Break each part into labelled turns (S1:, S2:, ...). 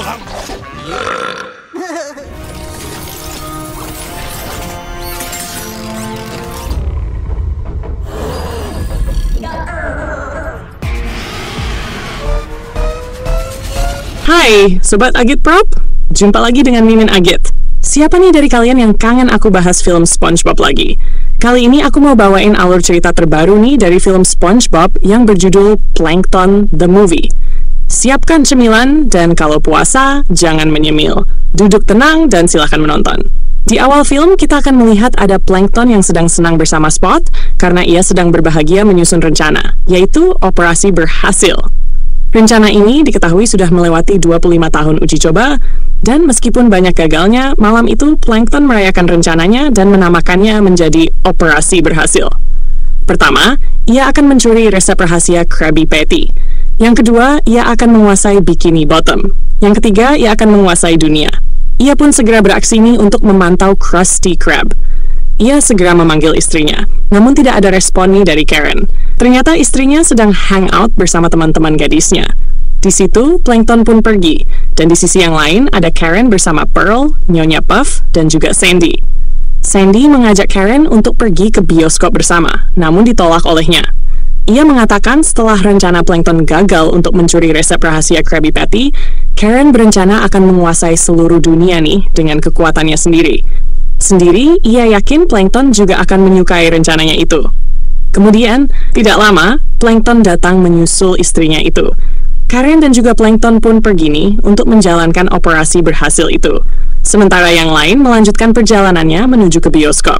S1: Hai, Sobat Agit Prop. Jumpa lagi dengan Mimin Agit. Siapa nih dari kalian yang kangen aku bahas film SpongeBob lagi? Kali ini aku mau bawain alur cerita terbaru nih dari film SpongeBob yang berjudul Plankton the Movie. Siapkan cemilan, dan kalau puasa, jangan menyemil. Duduk tenang dan silakan menonton. Di awal film, kita akan melihat ada Plankton yang sedang senang bersama Spot karena ia sedang berbahagia menyusun rencana, yaitu operasi berhasil. Rencana ini diketahui sudah melewati 25 tahun uji coba, dan meskipun banyak gagalnya, malam itu Plankton merayakan rencananya dan menamakannya menjadi operasi berhasil. Pertama, ia akan mencuri resep rahasia Krabby Patty. Yang kedua, ia akan menguasai Bikini Bottom. Yang ketiga, ia akan menguasai dunia. Ia pun segera beraksi nih untuk memantau Krusty Krab. Ia segera memanggil istrinya, namun tidak ada respon nih dari Karen. Ternyata istrinya sedang hangout bersama teman-teman gadisnya. Di situ, Plankton pun pergi, dan di sisi yang lain ada Karen bersama Pearl, Nyonya Puff, dan juga Sandy. Sandy mengajak Karen untuk pergi ke bioskop bersama, namun ditolak olehnya. Ia mengatakan setelah rencana Plankton gagal untuk mencuri resep rahasia Krabby Patty, Karen berencana akan menguasai seluruh dunia nih dengan kekuatannya sendiri. Sendiri, ia yakin Plankton juga akan menyukai rencananya itu. Kemudian, tidak lama, Plankton datang menyusul istrinya itu. Karen dan juga Plankton pun pergi nih untuk menjalankan operasi berhasil itu. Sementara yang lain melanjutkan perjalanannya menuju ke bioskop.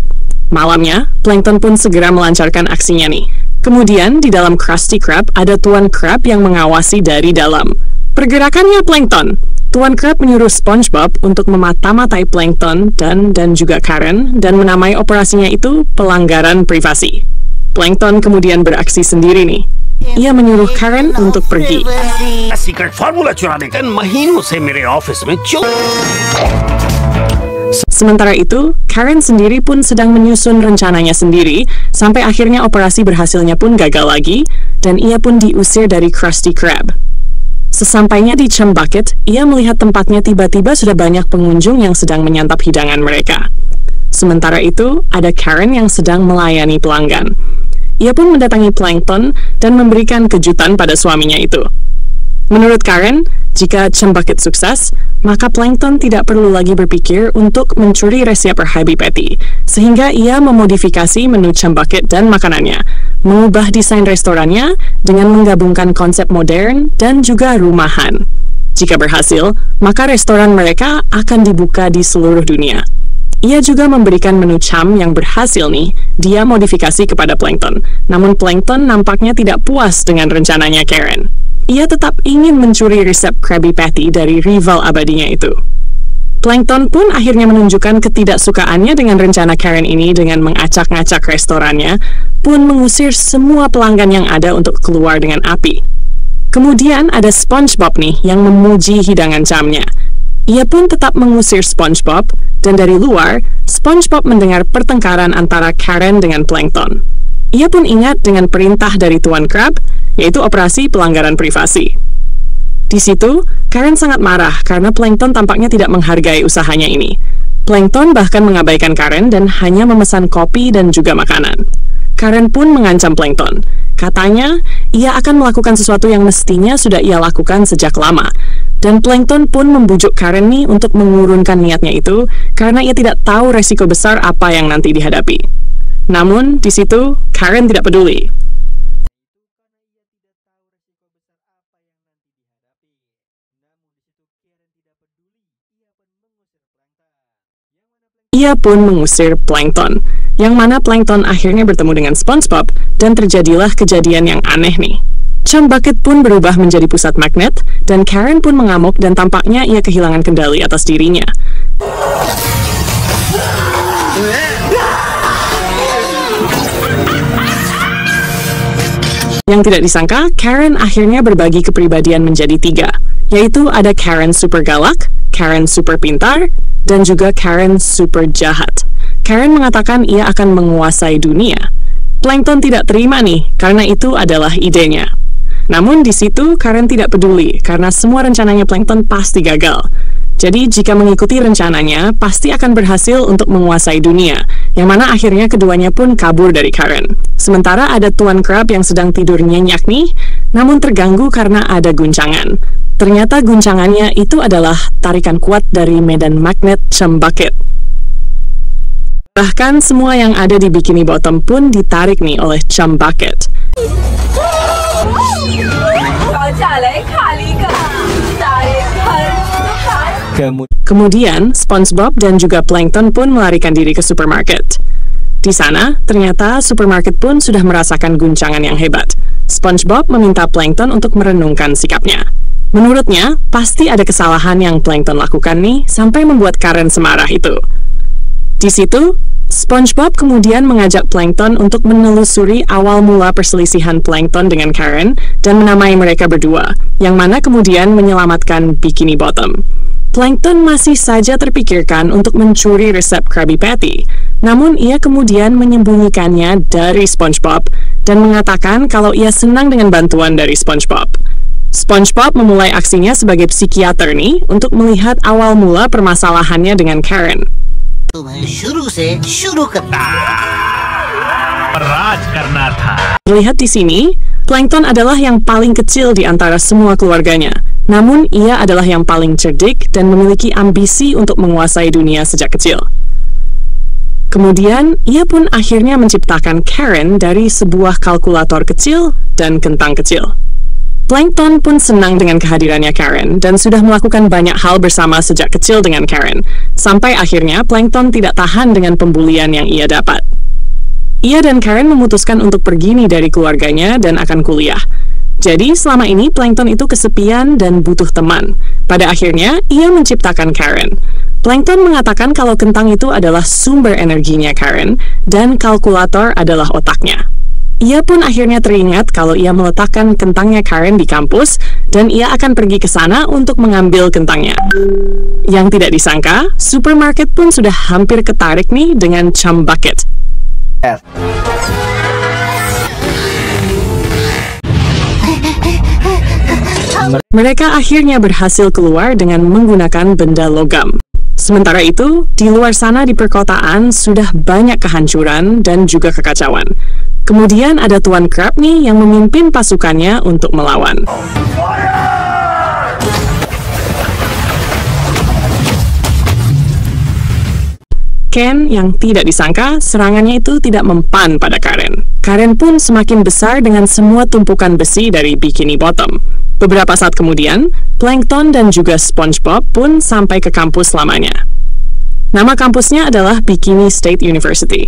S1: Malamnya, Plankton pun segera melancarkan aksinya nih. Kemudian, di dalam Krusty Krab ada Tuan Krab yang mengawasi dari dalam. Pergerakannya Plankton. Tuan Krab menyuruh SpongeBob untuk memata-matai Plankton dan juga Karen dan menamai operasinya itu pelanggaran privasi. Plankton kemudian beraksi sendiri nih. Ia menyuruh Karen untuk pergi. Sementara itu, Karen sendiri pun sedang menyusun rencananya sendiri sampai akhirnya operasi berhasilnya pun gagal lagi dan ia pun diusir dari Krusty Krab. Sesampainya di Chum Bucket, ia melihat tempatnya tiba-tiba sudah banyak pengunjung yang sedang menyantap hidangan mereka. Sementara itu, ada Karen yang sedang melayani pelanggan. Ia pun mendatangi Plankton dan memberikan kejutan pada suaminya itu. Menurut Karen, jika Chum Bucket sukses, maka Plankton tidak perlu lagi berpikir untuk mencuri resep Krabby Patty, sehingga ia memodifikasi menu Chum Bucket dan makanannya, mengubah desain restorannya dengan menggabungkan konsep modern dan juga rumahan. Jika berhasil, maka restoran mereka akan dibuka di seluruh dunia. Ia juga memberikan menu Chum yang berhasil nih, dia modifikasi kepada Plankton. Namun Plankton nampaknya tidak puas dengan rencananya Karen. Ia tetap ingin mencuri resep Krabby Patty dari rival abadinya itu. Plankton pun akhirnya menunjukkan ketidaksukaannya dengan rencana Karen ini dengan mengacak-ngacak restorannya, pun mengusir semua pelanggan yang ada untuk keluar dengan api. Kemudian ada SpongeBob nih yang memuji hidangan Chumnya. Ia pun tetap mengusir SpongeBob, dan dari luar, SpongeBob mendengar pertengkaran antara Karen dengan Plankton. Ia pun ingat dengan perintah dari Tuan Krab, yaitu operasi pelanggaran privasi. Di situ, Karen sangat marah karena Plankton tampaknya tidak menghargai usahanya ini. Plankton bahkan mengabaikan Karen dan hanya memesan kopi dan juga makanan. Karen pun mengancam Plankton. Katanya, ia akan melakukan sesuatu yang mestinya sudah ia lakukan sejak lama. Dan Plankton pun membujuk Karen nih untuk mengurunkan niatnya itu karena ia tidak tahu resiko besar apa yang nanti dihadapi. Namun, di situ, Karen tidak peduli. Ia pun mengusir Plankton, yang mana Plankton akhirnya bertemu dengan SpongeBob dan terjadilah kejadian yang aneh nih. Chum Bucket pun berubah menjadi pusat magnet dan Karen pun mengamuk dan tampaknya ia kehilangan kendali atas dirinya. Yang tidak disangka, Karen akhirnya berbagi kepribadian menjadi 3, yaitu ada Karen super galak, Karen super pintar, dan juga Karen super jahat. Karen mengatakan ia akan menguasai dunia. Plankton tidak terima nih, karena itu adalah idenya. Namun di situ Karen tidak peduli karena semua rencananya Plankton pasti gagal. Jadi jika mengikuti rencananya, pasti akan berhasil untuk menguasai dunia, yang mana akhirnya keduanya pun kabur dari Karen. Sementara ada Tuan Crab yang sedang tidur nyenyak nih, namun terganggu karena ada guncangan. Ternyata guncangannya itu adalah tarikan kuat dari medan magnet Chum Bucket. Bahkan semua yang ada di Bikini Bottom pun ditarik nih oleh Chum Bucket. Kemudian, SpongeBob dan juga Plankton pun melarikan diri ke supermarket. Di sana, ternyata supermarket pun sudah merasakan guncangan yang hebat. SpongeBob meminta Plankton untuk merenungkan sikapnya. Menurutnya, pasti ada kesalahan yang Plankton lakukan nih sampai membuat Karen semarah itu. Di situ, SpongeBob kemudian mengajak Plankton untuk menelusuri awal mula perselisihan Plankton dengan Karen dan menamai mereka berdua, yang mana kemudian menyelamatkan Bikini Bottom. Plankton masih saja terpikirkan untuk mencuri resep Krabby Patty, namun ia kemudian menyembunyikannya dari SpongeBob dan mengatakan kalau ia senang dengan bantuan dari SpongeBob. SpongeBob memulai aksinya sebagai psikiater nih untuk melihat awal mula permasalahannya dengan Karen. Terlihat di sini, Plankton adalah yang paling kecil di antara semua keluarganya. Namun, ia adalah yang paling cerdik dan memiliki ambisi untuk menguasai dunia sejak kecil. Kemudian, ia pun akhirnya menciptakan Karen dari sebuah kalkulator kecil dan kentang kecil. Plankton pun senang dengan kehadirannya Karen dan sudah melakukan banyak hal bersama sejak kecil dengan Karen, sampai akhirnya Plankton tidak tahan dengan pembulian yang ia dapat. Ia dan Karen memutuskan untuk pergi nih dari keluarganya dan akan kuliah. Jadi selama ini Plankton itu kesepian dan butuh teman. Pada akhirnya, ia menciptakan Karen. Plankton mengatakan kalau kentang itu adalah sumber energinya Karen dan kalkulator adalah otaknya. Ia pun akhirnya teringat kalau ia meletakkan kentangnya Karen di kampus dan ia akan pergi ke sana untuk mengambil kentangnya. Yang tidak disangka, supermarket pun sudah hampir ketarik nih dengan Chum Bucket. Mereka akhirnya berhasil keluar dengan menggunakan benda logam. Sementara itu, di luar sana di perkotaan sudah banyak kehancuran dan juga kekacauan. Kemudian ada Tuan Crab nih yang memimpin pasukannya untuk melawan. Ken yang tidak disangka serangannya itu tidak mempan pada Karen. Karen pun semakin besar dengan semua tumpukan besi dari Bikini Bottom. Beberapa saat kemudian, Plankton dan juga SpongeBob pun sampai ke kampus lamanya. Nama kampusnya adalah Bikini State University.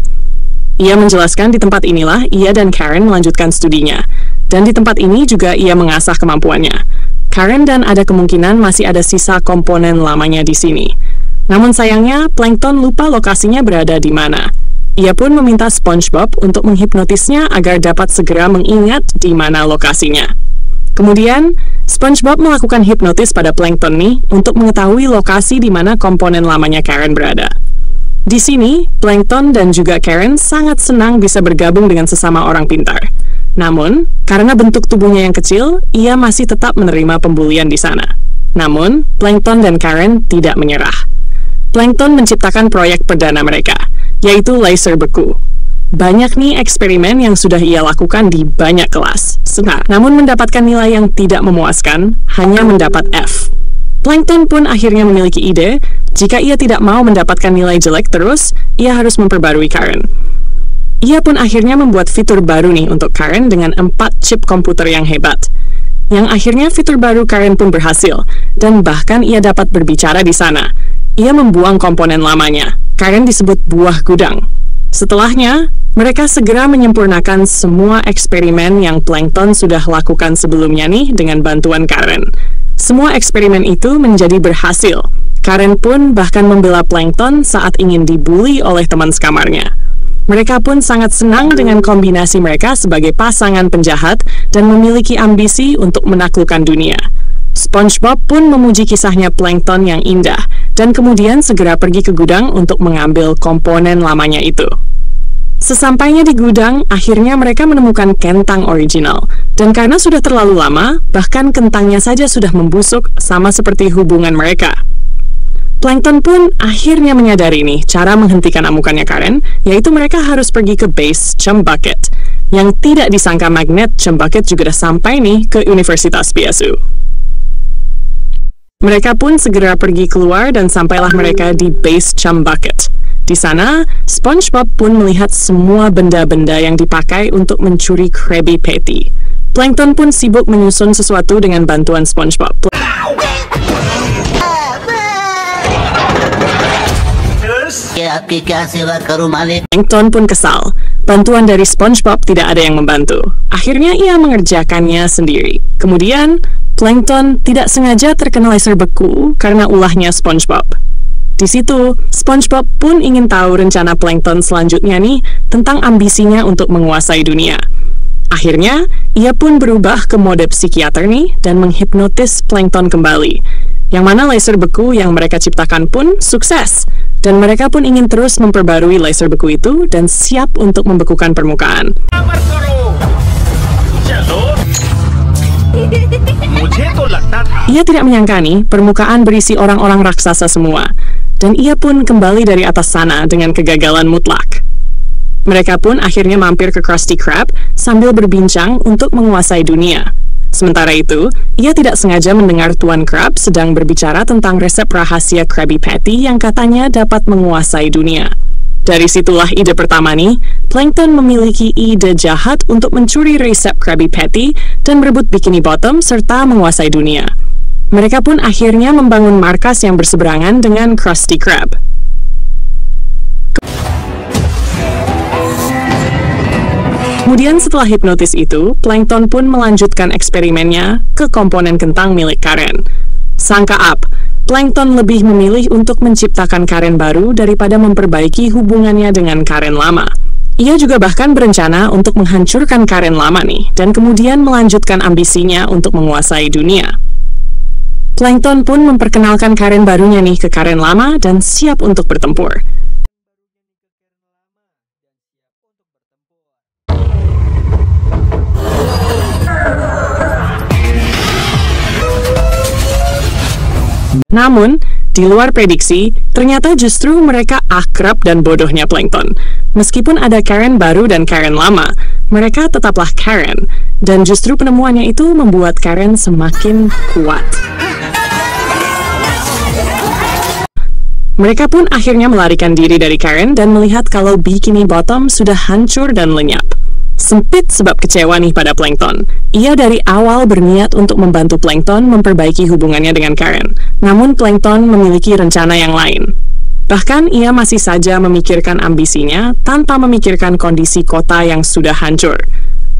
S1: Ia menjelaskan di tempat inilah ia dan Karen melanjutkan studinya. Dan di tempat ini juga ia mengasah kemampuannya. Karen dan ada kemungkinan masih ada sisa komponen lamanya di sini. Namun sayangnya, Plankton lupa lokasinya berada di mana. Ia pun meminta SpongeBob untuk menghipnotisnya agar dapat segera mengingat di mana lokasinya. Kemudian, SpongeBob melakukan hipnotis pada Plankton nih untuk mengetahui lokasi di mana komponen lamanya Karen berada. Di sini, Plankton dan juga Karen sangat senang bisa bergabung dengan sesama orang pintar. Namun, karena bentuk tubuhnya yang kecil, ia masih tetap menerima pembulian di sana. Namun, Plankton dan Karen tidak menyerah. Plankton menciptakan proyek perdana mereka, yaitu laser beku. Banyak nih eksperimen yang sudah ia lakukan di banyak kelas. Namun mendapatkan nilai yang tidak memuaskan, hanya mendapat F. Plankton pun akhirnya memiliki ide, jika ia tidak mau mendapatkan nilai jelek terus, ia harus memperbarui Karen. Ia pun akhirnya membuat fitur baru nih untuk Karen dengan 4 chip komputer yang hebat. Yang akhirnya fitur baru Karen pun berhasil, dan bahkan ia dapat berbicara di sana. Ia membuang komponen lamanya. Karen disebut buah gudang. Setelahnya, mereka segera menyempurnakan semua eksperimen yang Plankton sudah lakukan sebelumnya nih dengan bantuan Karen. Semua eksperimen itu menjadi berhasil. Karen pun bahkan membela Plankton saat ingin dibully oleh teman sekamarnya. Mereka pun sangat senang dengan kombinasi mereka sebagai pasangan penjahat dan memiliki ambisi untuk menaklukkan dunia. SpongeBob pun memuji kisahnya Plankton yang indah, dan kemudian segera pergi ke gudang untuk mengambil komponen lamanya itu. Sesampainya di gudang, akhirnya mereka menemukan kentang original. Dan karena sudah terlalu lama, bahkan kentangnya saja sudah membusuk, sama seperti hubungan mereka. Plankton pun akhirnya menyadari nih cara menghentikan amukannya Karen, yaitu mereka harus pergi ke base Chumbucket. Yang tidak disangka magnet Chumbucket juga sudah sampai nih ke Universitas BSU. Mereka pun segera pergi keluar dan sampailah mereka di base Chumbucket. Di sana, SpongeBob pun melihat semua benda-benda yang dipakai untuk mencuri Krabby Patty. Plankton pun sibuk menyusun sesuatu dengan bantuan SpongeBob. Plankton pun kesal. Bantuan dari SpongeBob tidak ada yang membantu. Akhirnya ia mengerjakannya sendiri. Kemudian, Plankton tidak sengaja terkena laser beku karena ulahnya SpongeBob. Di situ, SpongeBob pun ingin tahu rencana Plankton selanjutnya nih tentang ambisinya untuk menguasai dunia. Akhirnya, ia pun berubah ke mode psikiater nih dan menghipnotis Plankton kembali. Yang mana laser beku yang mereka ciptakan pun sukses. Dan mereka pun ingin terus memperbarui laser beku itu dan siap untuk membekukan permukaan. Ia tidak menyangka nih, permukaan berisi orang-orang raksasa semua. Dan ia pun kembali dari atas sana dengan kegagalan mutlak. Mereka pun akhirnya mampir ke Krusty Krab sambil berbincang untuk menguasai dunia. Sementara itu, ia tidak sengaja mendengar Tuan Krab sedang berbicara tentang resep rahasia Krabby Patty yang katanya dapat menguasai dunia. Dari situlah ide pertama nih, Plankton memiliki ide jahat untuk mencuri resep Krabby Patty dan merebut Bikini Bottom serta menguasai dunia. Mereka pun akhirnya membangun markas yang berseberangan dengan Krusty Krab. Kemudian setelah hipnotis itu, Plankton pun melanjutkan eksperimennya ke komponen kentang milik Karen. Sangka up, Plankton lebih memilih untuk menciptakan Karen baru daripada memperbaiki hubungannya dengan Karen lama. Ia juga bahkan berencana untuk menghancurkan Karen lama nih, dan kemudian melanjutkan ambisinya untuk menguasai dunia. Plankton pun memperkenalkan Karen barunya nih ke Karen lama dan siap untuk bertempur. Namun, di luar prediksi, ternyata justru mereka akrab dan bodohnya Plankton. Meskipun ada Karen baru dan Karen lama, mereka tetaplah Karen. Dan justru penemuannya itu membuat Karen semakin kuat. Mereka pun akhirnya melarikan diri dari Karen dan melihat kalau Bikini Bottom sudah hancur dan lenyap. Sempit sebab kecewa nih pada Plankton. Ia dari awal berniat untuk membantu Plankton memperbaiki hubungannya dengan Karen. Namun Plankton memiliki rencana yang lain. Bahkan ia masih saja memikirkan ambisinya tanpa memikirkan kondisi kota yang sudah hancur.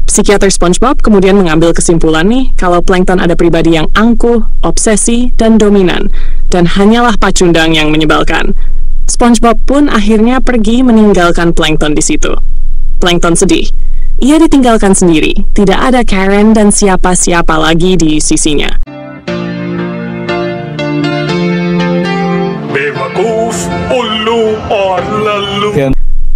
S1: Psikiater SpongeBob kemudian mengambil kesimpulan nih kalau Plankton ada pribadi yang angkuh, obsesi, dan dominan, dan hanyalah pacundang yang menyebalkan. SpongeBob pun akhirnya pergi meninggalkan Plankton di situ. Plankton sedih. Ia ditinggalkan sendiri, tidak ada Karen dan siapa-siapa lagi di sisinya.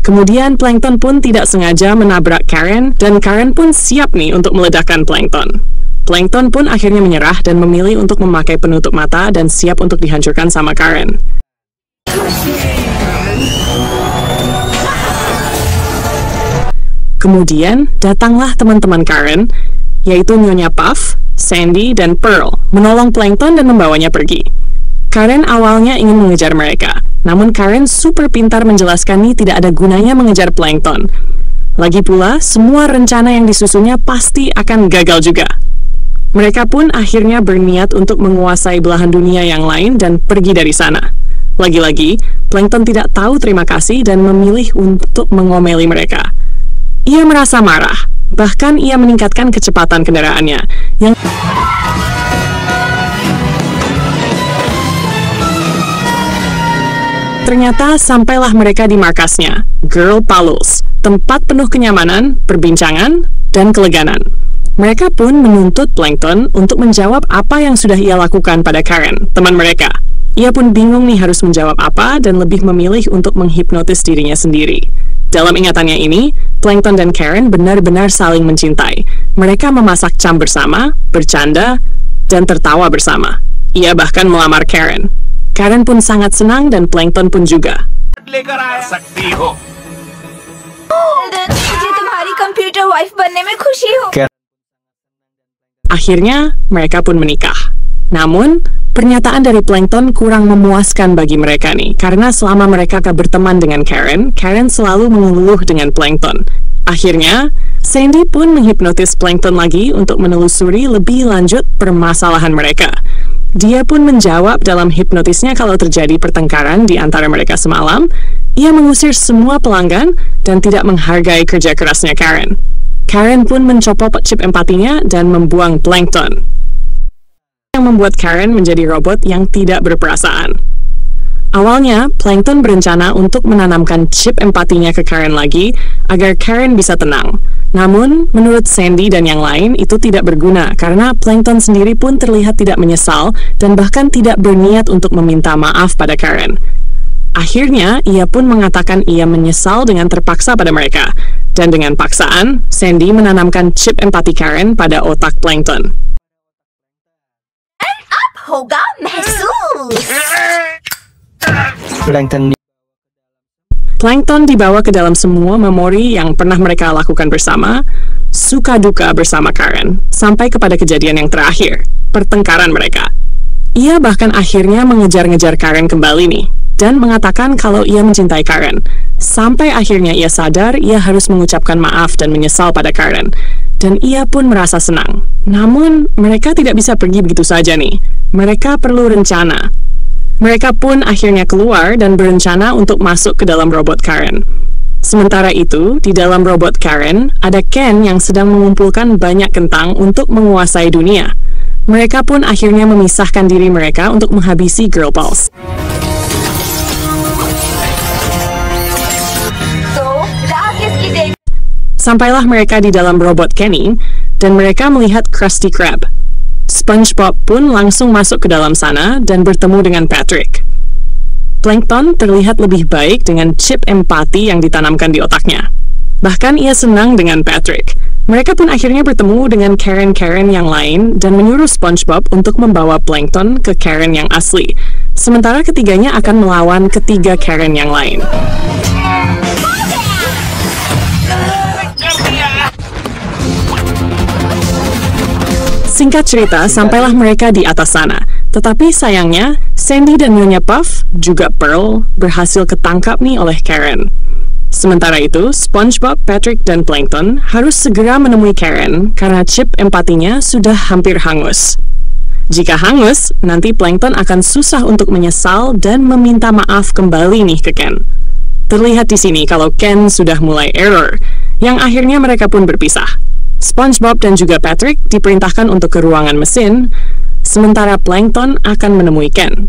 S1: Kemudian Plankton pun tidak sengaja menabrak Karen, dan Karen pun siap nih untuk meledakkan Plankton. Plankton pun akhirnya menyerah dan memilih untuk memakai penutup mata dan siap untuk dihancurkan sama Karen. Kemudian datanglah teman-teman Karen, yaitu Nyonya Puff, Sandy, dan Pearl, menolong Plankton dan membawanya pergi. Karen awalnya ingin mengejar mereka, namun Karen super pintar menjelaskan nih tidak ada gunanya mengejar Plankton. Lagi pula, semua rencana yang disusunnya pasti akan gagal juga. Mereka pun akhirnya berniat untuk menguasai belahan dunia yang lain dan pergi dari sana. Lagi-lagi, Plankton tidak tahu terima kasih dan memilih untuk mengomeli mereka. Ia merasa marah, bahkan ia meningkatkan kecepatan kendaraannya, yang ternyata sampailah mereka di markasnya, Girl Palos, tempat penuh kenyamanan, perbincangan, dan keleganan. Mereka pun menuntut Plankton untuk menjawab apa yang sudah ia lakukan pada Karen, teman mereka. Ia pun bingung nih harus menjawab apa dan lebih memilih untuk menghipnotis dirinya sendiri. Dalam ingatannya ini, Plankton dan Karen benar-benar saling mencintai. Mereka memasak cam bersama, bercanda, dan tertawa bersama. Ia bahkan melamar Karen. Karen pun sangat senang dan Plankton pun juga. Akhirnya, mereka pun menikah. Namun, pernyataan dari Plankton kurang memuaskan bagi mereka nih, karena selama mereka berteman dengan Karen, Karen selalu mengeluh dengan Plankton. Akhirnya, Sandy pun menghipnotis Plankton lagi untuk menelusuri lebih lanjut permasalahan mereka. Dia pun menjawab dalam hipnotisnya kalau terjadi pertengkaran di antara mereka semalam. Ia mengusir semua pelanggan dan tidak menghargai kerja kerasnya Karen. Karen pun mencopot chip empatinya dan membuang Plankton, yang membuat Karen menjadi robot yang tidak berperasaan. Awalnya, Plankton berencana untuk menanamkan chip empatinya ke Karen lagi agar Karen bisa tenang. Namun, menurut Sandy dan yang lain, itu tidak berguna karena Plankton sendiri pun terlihat tidak menyesal dan bahkan tidak berniat untuk meminta maaf pada Karen. Akhirnya, ia pun mengatakan ia menyesal dengan terpaksa pada mereka. Dan dengan paksaan, Sandy menanamkan chip empati Karen pada otak Plankton.
S2: होगा महसूस।
S1: Plankton dibawa ke dalam semua memori yang pernah mereka lakukan bersama, suka duka bersama Karen, sampai kepada kejadian yang terakhir, pertengkaran mereka. Ia bahkan akhirnya mengejar-ngejar Karen kembali nih, dan mengatakan kalau ia mencintai Karen. Sampai akhirnya ia sadar ia harus mengucapkan maaf dan menyesal pada Karen. Dan ia pun merasa senang. Namun, mereka tidak bisa pergi begitu saja nih. Mereka perlu rencana. Mereka pun akhirnya keluar dan berencana untuk masuk ke dalam robot Karen. Sementara itu, di dalam robot Karen, ada Ken yang sedang mengumpulkan banyak kentang untuk menguasai dunia. Mereka pun akhirnya memisahkan diri mereka untuk menghabisi Girl Pulse. Sampailah mereka di dalam robot Kenny, dan mereka melihat Krusty Krab. SpongeBob pun langsung masuk ke dalam sana dan bertemu dengan Patrick. Plankton terlihat lebih baik dengan chip empati yang ditanamkan di otaknya. Bahkan ia senang dengan Patrick. Mereka pun akhirnya bertemu dengan Karen-Karen yang lain dan menyuruh SpongeBob untuk membawa Plankton ke Karen yang asli. Sementara ketiganya akan melawan ketiga Karen yang lain. Singkat cerita, sampailah mereka di atas sana. Tetapi sayangnya, Sandy dan Nyonya Puff, juga Pearl, berhasil ketangkap nih oleh Karen. Sementara itu, SpongeBob, Patrick, dan Plankton harus segera menemui Karen karena chip empatinya sudah hampir hangus. Jika hangus, nanti Plankton akan susah untuk menyesal dan meminta maaf kembali nih ke Ken. Terlihat di sini kalau Ken sudah mulai error, yang akhirnya mereka pun berpisah. SpongeBob dan juga Patrick diperintahkan untuk ke ruangan mesin, sementara Plankton akan menemui Ken.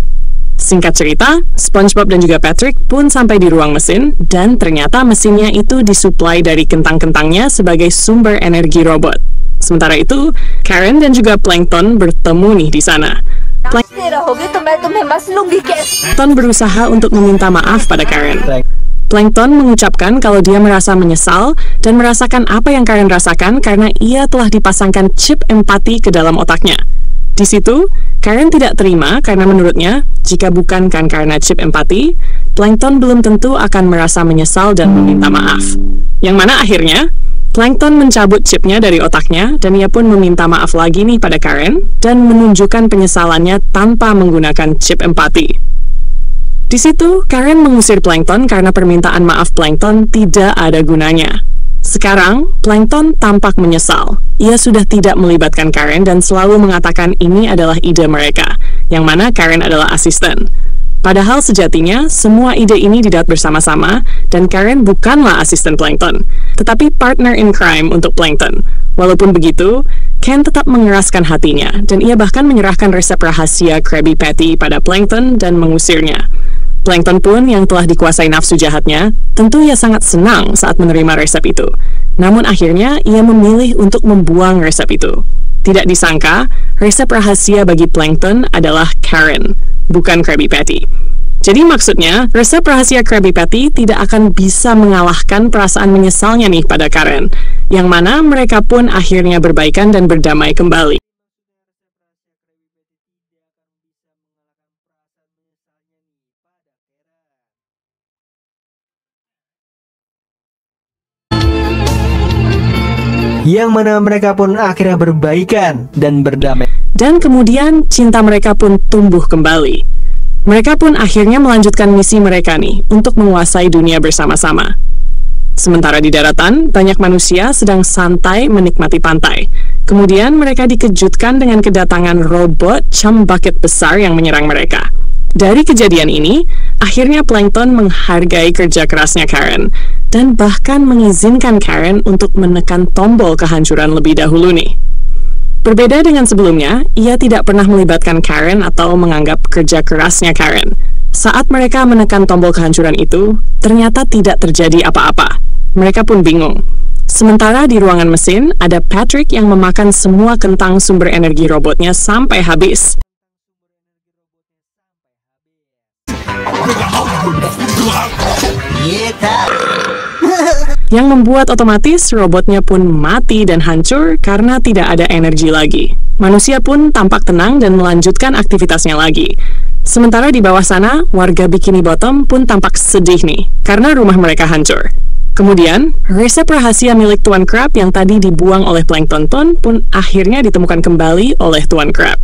S1: Singkat cerita, SpongeBob dan juga Patrick pun sampai di ruang mesin, dan ternyata mesinnya itu disuplai dari kentang-kentangnya sebagai sumber energi robot. Sementara itu, Karen dan juga Plankton bertemu nih di sana. Plankton berusaha untuk meminta maaf pada Karen. Plankton mengucapkan kalau dia merasa menyesal dan merasakan apa yang Karen rasakan karena ia telah dipasangkan chip empati ke dalam otaknya. Di situ, Karen tidak terima karena menurutnya, jika bukan karena chip empati, Plankton belum tentu akan merasa menyesal dan meminta maaf. Yang mana akhirnya, Plankton mencabut chipnya dari otaknya dan ia pun meminta maaf lagi nih pada Karen dan menunjukkan penyesalannya tanpa menggunakan chip empati. Di situ, Karen mengusir Plankton karena permintaan maaf Plankton tidak ada gunanya. Sekarang, Plankton tampak menyesal. Ia sudah tidak melibatkan Karen dan selalu mengatakan ini adalah ide mereka, yang mana Karen adalah asisten. Padahal sejatinya, semua ide ini didapat bersama-sama, dan Karen bukanlah asisten Plankton, tetapi partner in crime untuk Plankton. Walaupun begitu, Ken tetap mengeraskan hatinya, dan ia bahkan menyerahkan resep rahasia Krabby Patty pada Plankton dan mengusirnya. Plankton pun yang telah dikuasai nafsu jahatnya, tentu ia sangat senang saat menerima resep itu. Namun akhirnya ia memilih untuk membuang resep itu. Tidak disangka, resep rahasia bagi Plankton adalah Karen. bukan Krabby Patty. Jadi maksudnya, resep rahasia Krabby Patty tidak akan bisa mengalahkan perasaan menyesalnya nih pada Karen, yang mana mereka pun akhirnya berbaikan dan berdamai kembali.
S3: Yang mana mereka pun akhirnya berbaikan dan berdamai.
S1: Dan kemudian cinta mereka pun tumbuh kembali. Mereka pun akhirnya melanjutkan misi mereka nih untuk menguasai dunia bersama-sama. Sementara di daratan, banyak manusia sedang santai menikmati pantai. Kemudian mereka dikejutkan dengan kedatangan robot chum bucket besar yang menyerang mereka. Dari kejadian ini, akhirnya Plankton menghargai kerja kerasnya Karen, dan bahkan mengizinkan Karen untuk menekan tombol kehancuran lebih dahulu nih. Berbeda dengan sebelumnya, ia tidak pernah melibatkan Karen atau menganggap kerja kerasnya Karen. Saat mereka menekan tombol kehancuran itu, ternyata tidak terjadi apa-apa. Mereka pun bingung. Sementara di ruangan mesin, ada Patrick yang memakan semua kentang sumber energi robotnya sampai habis. Yang membuat otomatis robotnya pun mati dan hancur karena tidak ada energi lagi. Manusia pun tampak tenang dan melanjutkan aktivitasnya lagi. Sementara di bawah sana, warga Bikini Bottom pun tampak sedih nih, karena rumah mereka hancur. Kemudian, resep rahasia milik Tuan Crab yang tadi dibuang oleh Plankton pun akhirnya ditemukan kembali oleh Tuan Crab.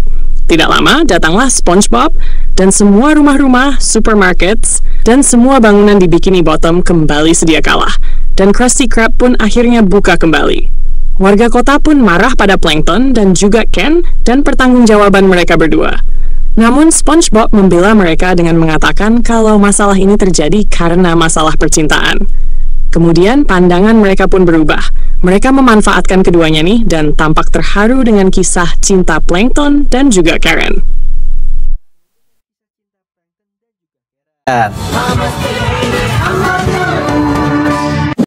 S1: Tidak lama, datanglah SpongeBob, dan semua rumah-rumah, supermarkets, dan semua bangunan di Bikini Bottom kembali sedia kalah. Dan Krusty Krab pun akhirnya buka kembali. Warga kota pun marah pada Plankton dan juga Ken dan pertanggungjawaban mereka berdua. Namun SpongeBob membela mereka dengan mengatakan kalau masalah ini terjadi karena masalah percintaan. Kemudian pandangan mereka pun berubah. Mereka memanfaatkan keduanya nih dan tampak terharu dengan kisah cinta Plankton dan juga Karen.